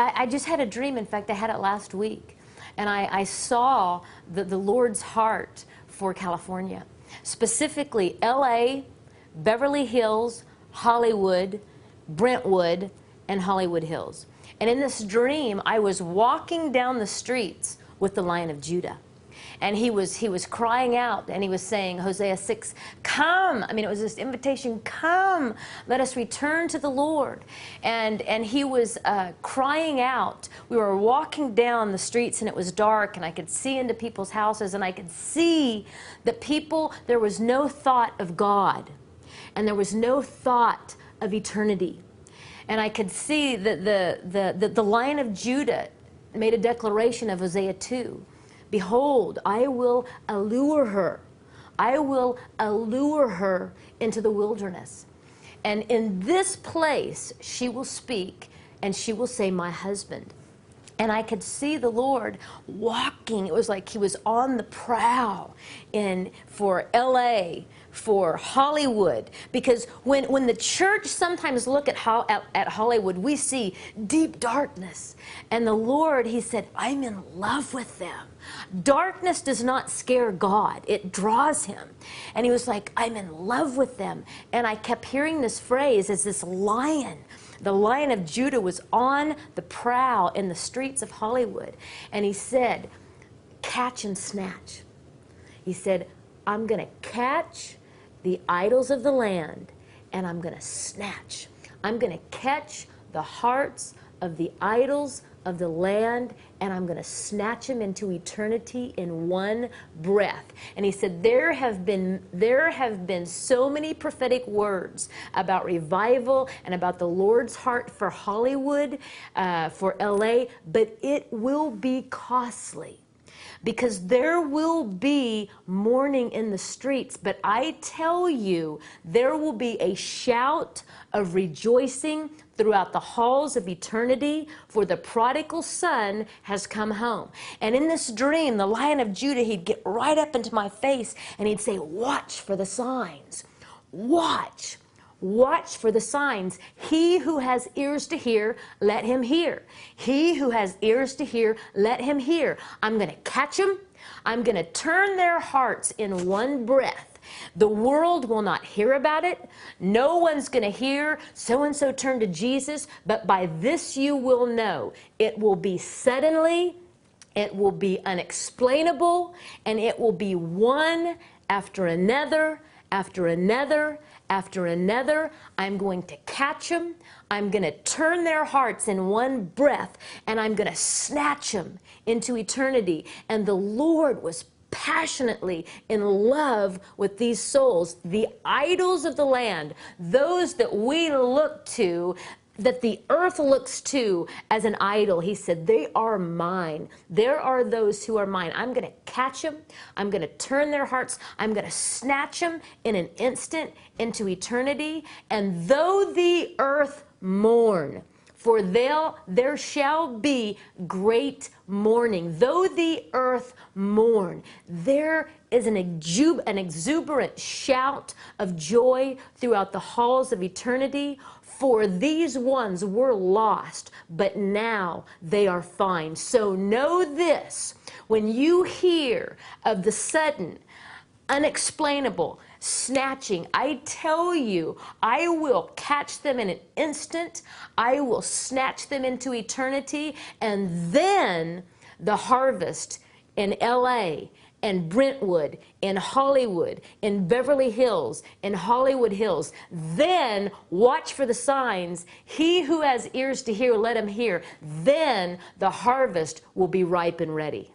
I just had a dream. In fact, I had it last week. And I saw the Lord's heart for California. Specifically, LA, Beverly Hills, Hollywood, Brentwood, and Hollywood Hills. And in this dream, I was walking down the streets with the Lion of Judah. And he was crying out, and he was saying, Hosea 6, come. I mean, it was this invitation, come, let us return to the Lord. And he was crying out. We were walking down the streets, and it was dark, and I could see into people's houses, and I could see that people, there was no thought of God, and there was no thought of eternity. And I could see that the Lion of Judah made a declaration of Hosea 2. Behold, I will allure her. I will allure her into the wilderness. And in this place, she will speak, and she will say, my husband. And I could see the Lord walking. It was like he was on the prowl for LA, for Hollywood. Because when the church sometimes look at Hollywood, we see deep darkness. And the Lord, he said, I'm in love with them. Darkness does not scare God. It draws him. And he was like, I'm in love with them. And I kept hearing this phrase as this lion. The Lion of Judah was on the prowl in the streets of Hollywood. And he said, catch and snatch. He said, I'm going to catch the idols of the land, and I'm going to snatch. I'm going to catch the hearts of the idols of the land, and I'm going to snatch them into eternity in one breath. And he said, there have been so many prophetic words about revival and about the Lord's heart for Hollywood, for LA, but it will be costly. Because there will be mourning in the streets, but I tell you, there will be a shout of rejoicing throughout the halls of eternity, for the prodigal son has come home. And in this dream, the Lion of Judah, he'd get right up into my face and he'd say, watch for the signs. Watch. Watch for the signs. He who has ears to hear, let him hear. He who has ears to hear, let him hear. I'm going to catch them. I'm going to turn their hearts in one breath. The world will not hear about it. No one's going to hear so-and-so turn to Jesus, but by this you will know. It will be suddenly, it will be unexplainable, and it will be one after another, after another, after another. I'm going to catch them. I'm going to turn their hearts in one breath, and I'm going to snatch them into eternity. And the Lord was passionately in love with these souls, the idols of the land, those that we look to, that the earth looks to as an idol. He said, they are mine. There are those who are mine. I'm going to catch them. I'm going to turn their hearts. I'm going to snatch them in an instant into eternity. And though the earth mourn, for there shall be great mourning. Though the earth mourn, there is an exuberant shout of joy throughout the halls of eternity. For these ones were lost, but now they are found. So know this, when you hear of the sudden, unexplainable, snatching, I tell you, I will catch them in an instant. I will snatch them into eternity. And then the harvest in LA, and Brentwood, in Hollywood, in Beverly Hills, in Hollywood Hills. Then watch for the signs. He who has ears to hear, let him hear. Then the harvest will be ripe and ready.